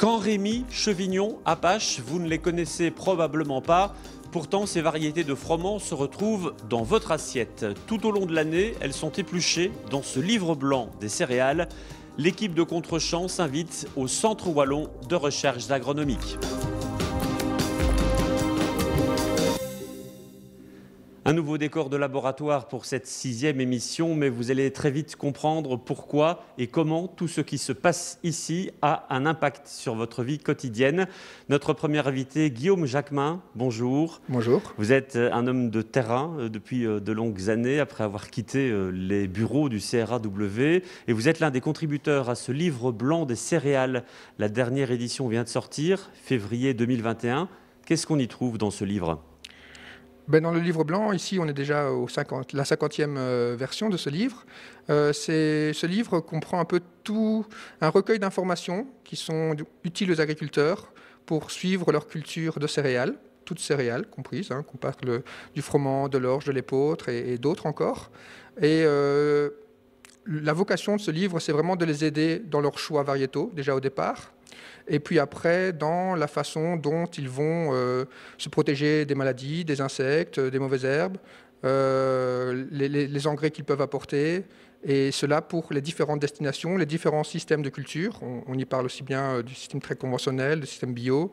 Canrémy, Chevignon, Apache, vous ne les connaissez probablement pas. Pourtant, ces variétés de froment se retrouvent dans votre assiette. Tout au long de l'année, elles sont épluchées dans ce livre blanc des céréales. L'équipe de Contre-champ s'invite au Centre wallon de recherche agronomique. Un nouveau décor de laboratoire pour cette 6e émission, mais vous allez très vite comprendre pourquoi et comment tout ce qui se passe ici a un impact sur votre vie quotidienne. Notre premier invité, Guillaume Jacquemin, bonjour. Bonjour. Vous êtes un homme de terrain depuis de longues années, après avoir quitté les bureaux du CRAW, et vous êtes l'un des contributeurs à ce livre blanc des céréales. La dernière édition vient de sortir, février 2021. Qu'est-ce qu'on y trouve dans ce livre ? Dans le livre blanc, ici, on est déjà la 50e version de ce livre. Ce livre comprend un peu tout un recueil d'informations qui sont utiles aux agriculteurs pour suivre leur culture de céréales, toutes céréales comprises, qu'on parle du froment, de l'orge, de l'épeautre et d'autres encore. Et la vocation de ce livre, c'est vraiment de les aider dans leurs choix variétaux, déjà au départ. Et puis après, dans la façon dont ils vont se protéger des maladies, des insectes, des mauvaises herbes, les engrais qu'ils peuvent apporter, et cela pour les différentes destinations, les différents systèmes de culture. On y parle aussi bien du système très conventionnel, du système bio,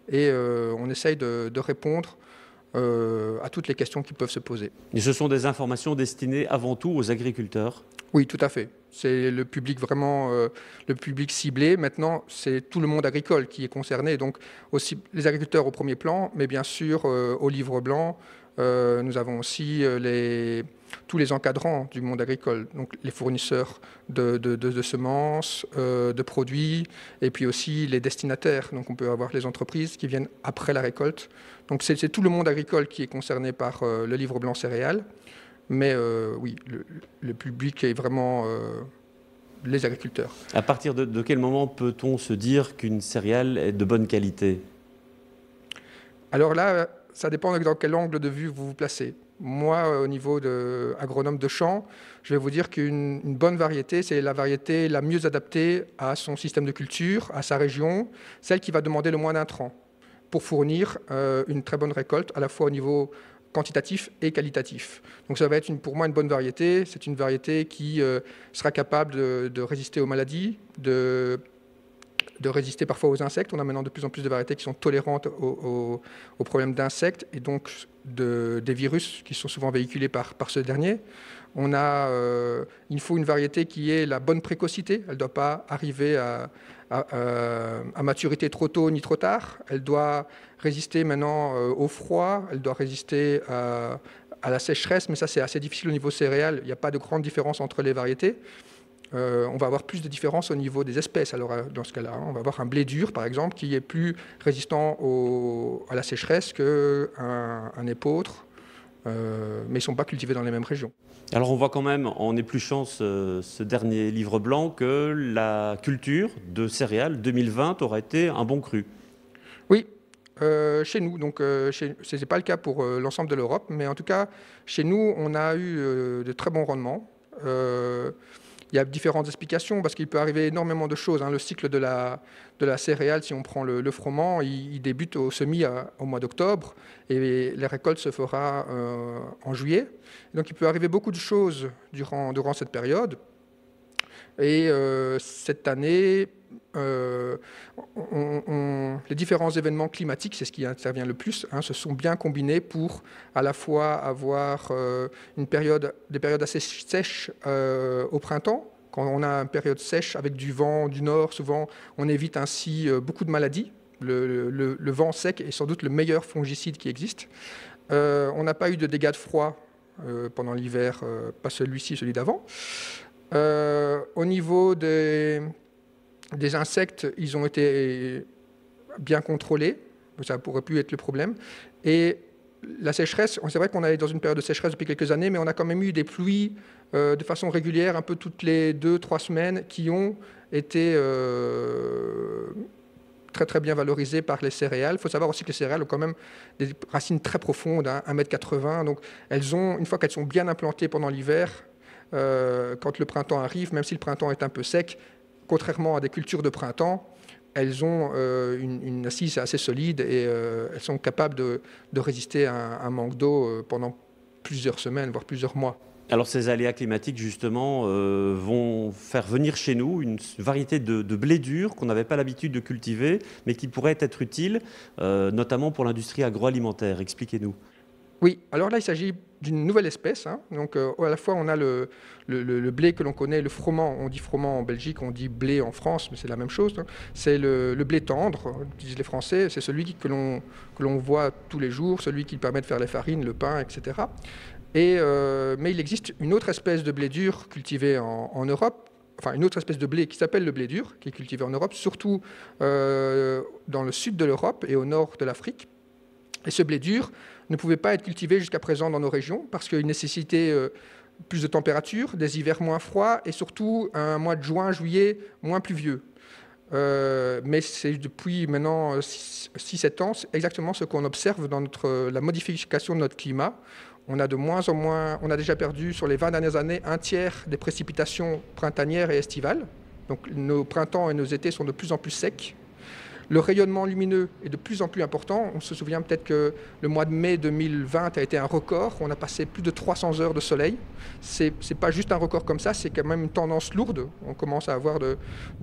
et on essaye de répondre à toutes les questions qui peuvent se poser. Et ce sont des informations destinées avant tout aux agriculteurs ? Oui, tout à fait. C'est le public vraiment, le public ciblé. Maintenant, c'est tout le monde agricole qui est concerné, donc aussi les agriculteurs au premier plan, mais bien sûr au livre blanc, nous avons aussi tous les encadrants du monde agricole, donc les fournisseurs de semences, de produits, et puis aussi les destinataires. Donc on peut avoir les entreprises qui viennent après la récolte. Donc c'est tout le monde agricole qui est concerné par le livre blanc céréales. Mais oui, le public est vraiment les agriculteurs. À partir de quel moment peut-on se dire qu'une céréale est de bonne qualité ? Alors là, ça dépend dans quel angle de vue vous vous placez. Moi, au niveau d'agronome de champ, je vais vous dire qu'une bonne variété, c'est la variété la mieux adaptée à son système de culture, à sa région, celle qui va demander le moins d'intrants pour fournir une très bonne récolte, à la fois au niveau quantitatif et qualitatif. Donc ça va être pour moi une bonne variété. C'est une variété qui sera capable de résister aux maladies, de résister parfois aux insectes. On a maintenant de plus en plus de variétés qui sont tolérantes aux problèmes d'insectes et donc des virus qui sont souvent véhiculés par ce dernier. Il faut une variété qui ait la bonne précocité. Elle ne doit pas arriver à maturité trop tôt ni trop tard. Elle doit résister maintenant au froid. Elle doit résister à la sécheresse, mais ça c'est assez difficile au niveau céréales. Il n'y a pas de grande différence entre les variétés. On va avoir plus de différences au niveau des espèces. Alors dans ce cas-là, on va avoir un blé dur, par exemple, qui est plus résistant à la sécheresse qu'un épeautre, mais ils ne sont pas cultivés dans les mêmes régions. Alors on voit quand même, en épluchant ce dernier livre blanc, que la culture de céréales 2020 aura été un bon cru. Oui, chez nous. Donc, ce n'est pas le cas pour l'ensemble de l'Europe, mais en tout cas, chez nous, on a eu de très bons rendements. Il y a différentes explications parce qu'il peut arriver énormément de choses. Le cycle de la céréale, si on prend le froment, il débute au semis au mois d'octobre et la récolte se fera en juillet. Donc il peut arriver beaucoup de choses durant cette période. Et cette année, les différents événements climatiques, c'est ce qui intervient le plus, se sont bien combinés pour à la fois avoir des périodes assez sèches au printemps. Quand on a une période sèche avec du vent du nord, souvent on évite ainsi beaucoup de maladies. Le vent sec est sans doute le meilleur fongicide qui existe. On n'a pas eu de dégâts de froid pendant l'hiver, pas celui-ci, celui d'avant. Au niveau des insectes, ils ont été bien contrôlés, ça pourrait plus être le problème. Et la sécheresse, c'est vrai qu'on est dans une période de sécheresse depuis quelques années, mais on a quand même eu des pluies de façon régulière, un peu toutes les 2-3 semaines, qui ont été très très bien valorisées par les céréales. Il faut savoir aussi que les céréales ont quand même des racines très profondes, 1,80 m. Donc une fois qu'elles sont bien implantées pendant l'hiver, quand le printemps arrive, même si le printemps est un peu sec, contrairement à des cultures de printemps, elles ont une assise assez solide et elles sont capables de résister à un manque d'eau pendant plusieurs semaines, voire plusieurs mois. Alors ces aléas climatiques, justement, vont faire venir chez nous une variété de blé dur qu'on n'avait pas l'habitude de cultiver, mais qui pourrait être utile, notamment pour l'industrie agroalimentaire. Expliquez-nous. Oui, alors là, il s'agit d'une nouvelle espèce. Donc, à la fois, on a le blé que l'on connaît, le froment. On dit froment en Belgique, on dit blé en France, mais c'est la même chose. C'est le blé tendre, disent les Français. C'est celui que l'on voit tous les jours, celui qui permet de faire les farines, le pain, etc. Mais il existe une autre espèce de blé dur cultivé en Europe, enfin une autre espèce de blé qui s'appelle le blé dur, qui est cultivé en Europe, surtout dans le sud de l'Europe et au nord de l'Afrique. Et ce blé dur ne pouvait pas être cultivé jusqu'à présent dans nos régions parce qu'il nécessitait plus de température, des hivers moins froids et surtout un mois de juin, juillet moins pluvieux. Mais c'est depuis maintenant 6-7 ans exactement ce qu'on observe dans la modification de notre climat. On a de moins en moins, on a déjà perdu sur les 20 dernières années un tiers des précipitations printanières et estivales. Donc nos printemps et nos étés sont de plus en plus secs. Le rayonnement lumineux est de plus en plus important. On se souvient peut-être que le mois de mai 2020 a été un record. On a passé plus de 300 heures de soleil. C'est pas juste un record comme ça, c'est quand même une tendance lourde. On commence à avoir de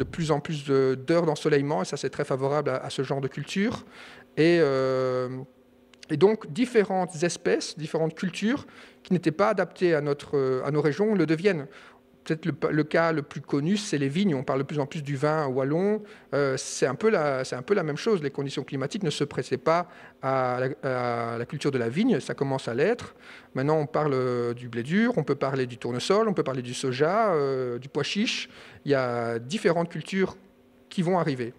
plus en plus d'heures d'ensoleillement et ça c'est très favorable à ce genre de culture. Et donc différentes espèces, différentes cultures qui n'étaient pas adaptées à nos régions le deviennent. Peut-être le cas le plus connu, c'est les vignes. On parle de plus en plus du vin wallon. C'est un peu la même chose. Les conditions climatiques ne se prêtaient pas à la culture de la vigne. Ça commence à l'être. Maintenant, on parle du blé dur, on peut parler du tournesol, on peut parler du soja, du pois chiche. Il y a différentes cultures qui vont arriver.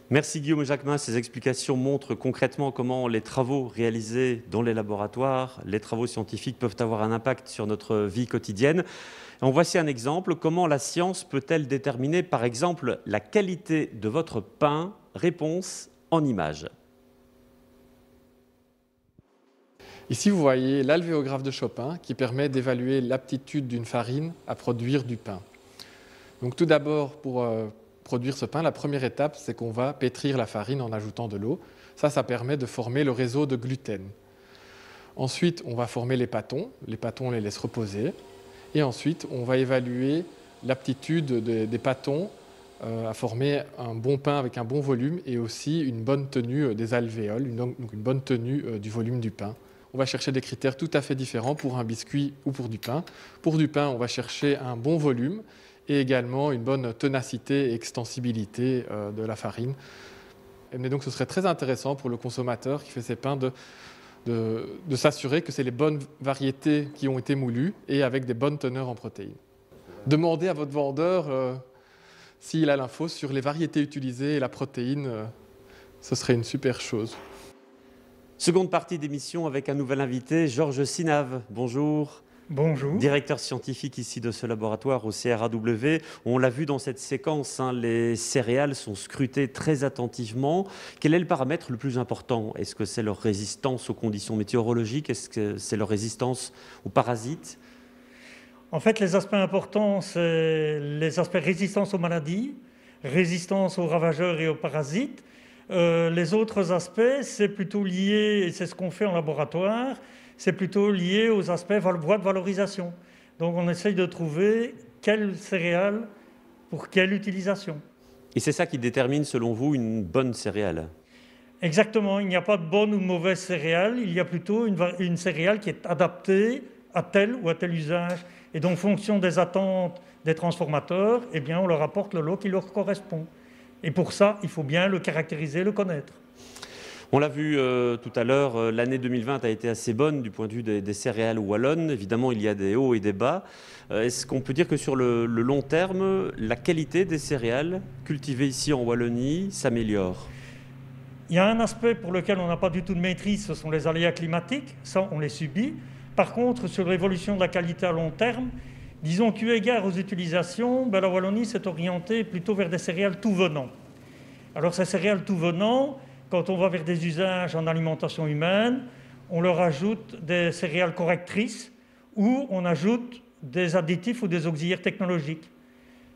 Merci Guillaume Jacquemin. Ces explications montrent concrètement comment les travaux réalisés dans les laboratoires, les travaux scientifiques peuvent avoir un impact sur notre vie quotidienne. En voici un exemple. Comment la science peut-elle déterminer, par exemple, la qualité de votre pain? Réponse en images. Ici, vous voyez l'alvéographe de Chopin qui permet d'évaluer l'aptitude d'une farine à produire du pain. Donc tout d'abord, pour produire ce pain, la première étape, c'est qu'on va pétrir la farine en ajoutant de l'eau. Ça permet de former le réseau de gluten. Ensuite, on va former les pâtons. Les pâtons, on les laisse reposer. Et ensuite, on va évaluer l'aptitude des pâtons à former un bon pain avec un bon volume et aussi une bonne tenue des alvéoles, donc une bonne tenue du volume du pain. On va chercher des critères tout à fait différents pour un biscuit ou pour du pain. Pour du pain, on va chercher un bon volume et également une bonne ténacité et extensibilité de la farine. Et donc, ce serait très intéressant pour le consommateur qui fait ses pains de s'assurer que c'est les bonnes variétés qui ont été moulues et avec des bonnes teneurs en protéines. Demandez à votre vendeur s'il a l'info sur les variétés utilisées et la protéine, ce serait une super chose. Seconde partie d'émission avec un nouvel invité, Georges Sinave. Bonjour. Bonjour. Directeur scientifique ici de ce laboratoire au CRAW. On l'a vu dans cette séquence, les céréales sont scrutées très attentivement. Quel est le paramètre le plus important? Est-ce que c'est leur résistance aux conditions météorologiques? Est-ce que c'est leur résistance aux parasites? En fait, les aspects importants, c'est les aspects résistance aux maladies, résistance aux ravageurs et aux parasites. Les autres aspects, c'est plutôt lié, et c'est ce qu'on fait en laboratoire, c'est plutôt lié aux aspects voies de valorisation. Donc on essaye de trouver quelle céréale pour quelle utilisation. Et c'est ça qui détermine, selon vous, une bonne céréale? Exactement, il n'y a pas de bonne ou de mauvaise céréale, il y a plutôt une céréale qui est adaptée à tel ou à tel usage. Et donc, en fonction des attentes des transformateurs, eh bien, on leur apporte le lot qui leur correspond. Et pour ça, il faut bien le caractériser, le connaître. On l'a vu tout à l'heure, l'année 2020 a été assez bonne du point de vue des céréales wallonnes. Évidemment, il y a des hauts et des bas. Est-ce qu'on peut dire que sur le long terme, la qualité des céréales cultivées ici en Wallonie s'améliore? Il y a un aspect pour lequel on n'a pas du tout de maîtrise, ce sont les aléas climatiques. Ça, on les subit. Par contre, sur l'évolution de la qualité à long terme, disons qu'eu égard aux utilisations, la Wallonie s'est orientée plutôt vers des céréales tout venant. Alors ces céréales tout venant, quand on va vers des usages en alimentation humaine, on leur ajoute des céréales correctrices ou on ajoute des additifs ou des auxiliaires technologiques.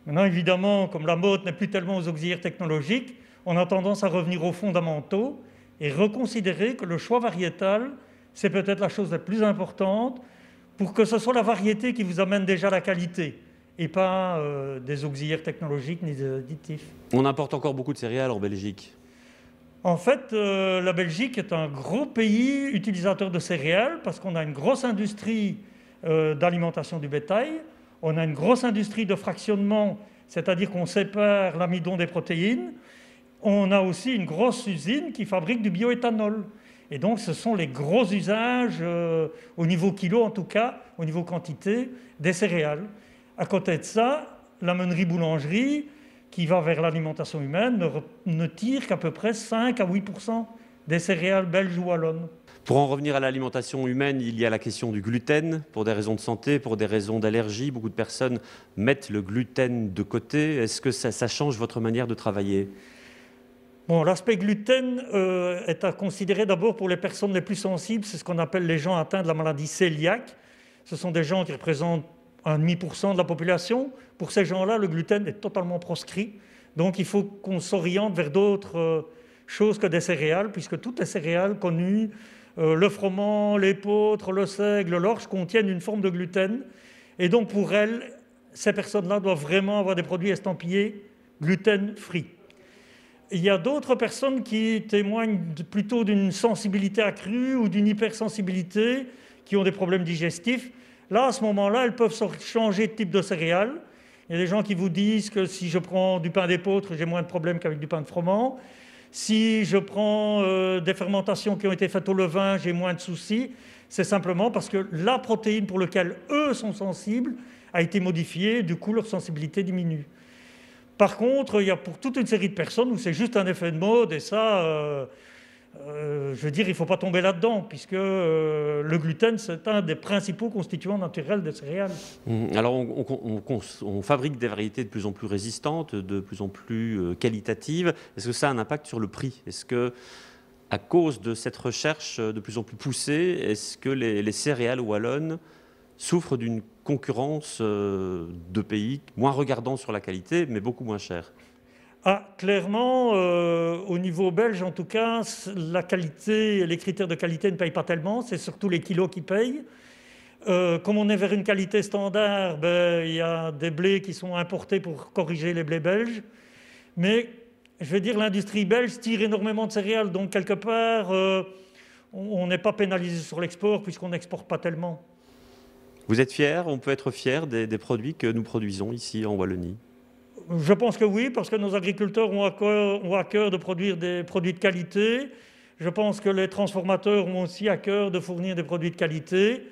Maintenant, évidemment, comme la mode n'est plus tellement aux auxiliaires technologiques, on a tendance à revenir aux fondamentaux et reconsidérer que le choix variétal, c'est peut-être la chose la plus importante pour que ce soit la variété qui vous amène déjà la qualité et pas des auxiliaires technologiques ni des additifs. On importe encore beaucoup de céréales en Belgique. En fait, la Belgique est un gros pays utilisateur de céréales parce qu'on a une grosse industrie d'alimentation du bétail, on a une grosse industrie de fractionnement, c'est-à-dire qu'on sépare l'amidon des protéines. On a aussi une grosse usine qui fabrique du bioéthanol. Et donc, ce sont les gros usages, au niveau kilo en tout cas, au niveau quantité, des céréales. À côté de ça, la meunerie-boulangerie, qui va vers l'alimentation humaine, ne tire qu'à peu près 5 à 8% des céréales belges ou wallonnes. Pour en revenir à l'alimentation humaine, il y a la question du gluten, pour des raisons de santé, pour des raisons d'allergie. Beaucoup de personnes mettent le gluten de côté. Est-ce que ça change votre manière de travailler ? Bon, l'aspect gluten est à considérer d'abord pour les personnes les plus sensibles. C'est ce qu'on appelle les gens atteints de la maladie cœliaque. Ce sont des gens qui représentent 1,5% de la population. Pour ces gens-là, le gluten est totalement proscrit. Donc, il faut qu'on s'oriente vers d'autres choses que des céréales, puisque toutes les céréales connues, le froment, l'épeautre, le seigle, l'orge, contiennent une forme de gluten. Et donc, pour elles, ces personnes-là doivent vraiment avoir des produits estampillés gluten-free. Il y a d'autres personnes qui témoignent plutôt d'une sensibilité accrue ou d'une hypersensibilité, qui ont des problèmes digestifs. Là, à ce moment-là, elles peuvent changer de type de céréales. Il y a des gens qui vous disent que si je prends du pain d'épeautre, j'ai moins de problèmes qu'avec du pain de froment. Si je prends des fermentations qui ont été faites au levain, j'ai moins de soucis. C'est simplement parce que la protéine pour laquelle eux sont sensibles a été modifiée, du coup leur sensibilité diminue. Par contre, il y a pour toute une série de personnes où c'est juste un effet de mode, et ça, je veux dire, il ne faut pas tomber là-dedans, puisque le gluten, c'est un des principaux constituants naturels des céréales. Alors, on fabrique des variétés de plus en plus résistantes, de plus en plus qualitatives. Est-ce que ça a un impact sur le prix ? Est-ce que, à cause de cette recherche de plus en plus poussée, est-ce que les céréales wallonnes souffrent d'une concurrence de pays moins regardants sur la qualité, mais beaucoup moins chers? Clairement, au niveau belge, en tout cas, la qualité, les critères de qualité ne payent pas tellement, c'est surtout les kilos qui payent. Comme on est vers une qualité standard, il y a des blés qui sont importés pour corriger les blés belges. Mais, je veux dire, l'industrie belge tire énormément de céréales, donc quelque part, on n'est pas pénalisé sur l'export puisqu'on n'exporte pas tellement. Vous êtes fier, on peut être fier des produits que nous produisons ici en Wallonie? Je pense que oui, parce que nos agriculteurs ont à cœur de produire des produits de qualité. Je pense que les transformateurs ont aussi à cœur de fournir des produits de qualité.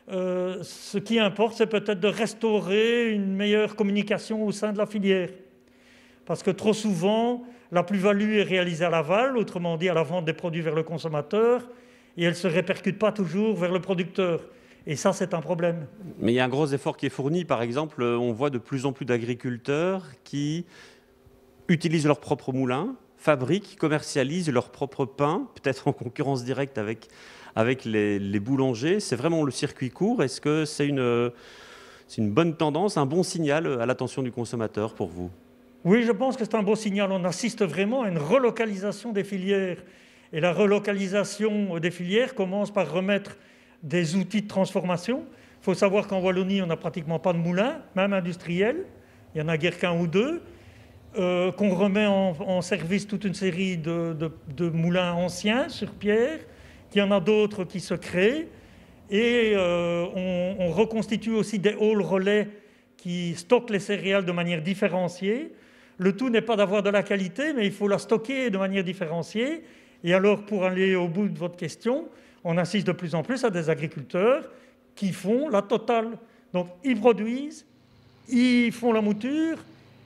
Ce qui importe, c'est peut-être de restaurer une meilleure communication au sein de la filière. Parce que trop souvent, la plus-value est réalisée à l'aval, autrement dit à la vente des produits vers le consommateur, et elle ne se répercute pas toujours vers le producteur. Et ça, c'est un problème. Mais il y a un gros effort qui est fourni. Par exemple, on voit de plus en plus d'agriculteurs qui utilisent leurs propres moulins, fabriquent, commercialisent leur propre pain, peut-être en concurrence directe avec les boulangers. C'est vraiment le circuit court. Est-ce que c'est une bonne tendance, un bon signal à l'attention du consommateur pour vous? Oui, je pense que c'est un bon signal. On assiste vraiment à une relocalisation des filières. Et la relocalisation des filières commence par remettre des outils de transformation. Il faut savoir qu'en Wallonie, on n'a pratiquement pas de moulins, même industriels. Il n'y en a guère qu'un ou deux. Qu'on remet en service toute une série de moulins anciens sur pierre, qu'il y en a d'autres qui se créent. Et on reconstitue aussi des halls relais qui stockent les céréales de manière différenciée. Le tout n'est pas d'avoir de la qualité, mais il faut la stocker de manière différenciée. Et alors, pour aller au bout de votre question, on assiste de plus en plus à des agriculteurs qui font la totale. Donc, ils produisent, ils font la mouture,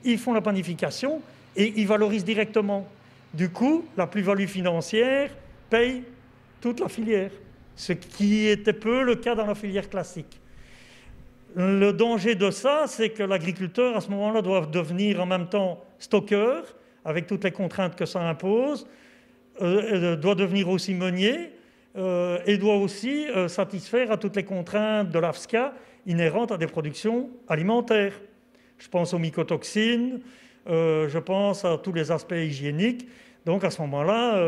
ils font la panification et ils valorisent directement. Du coup, la plus-value financière paye toute la filière, ce qui était peu le cas dans la filière classique. Le danger de ça, c'est que l'agriculteur, à ce moment-là, doit devenir en même temps stockeur, avec toutes les contraintes que ça impose, doit devenir aussi meunier, et doit aussi satisfaire à toutes les contraintes de l'AFSCA inhérentes à des productions alimentaires. Je pense aux mycotoxines, je pense à tous les aspects hygiéniques. Donc à ce moment-là,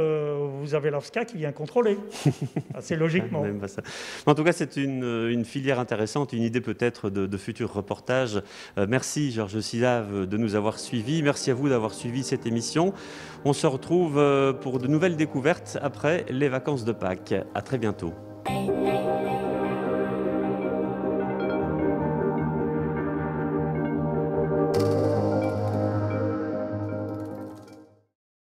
vous avez l'AFSCA qui vient contrôler, assez logiquement. En tout cas, c'est une filière intéressante, une idée peut-être de futurs reportages. Merci Georges Silave de nous avoir suivis. Merci à vous d'avoir suivi cette émission. On se retrouve pour de nouvelles découvertes après les vacances de Pâques. À très bientôt.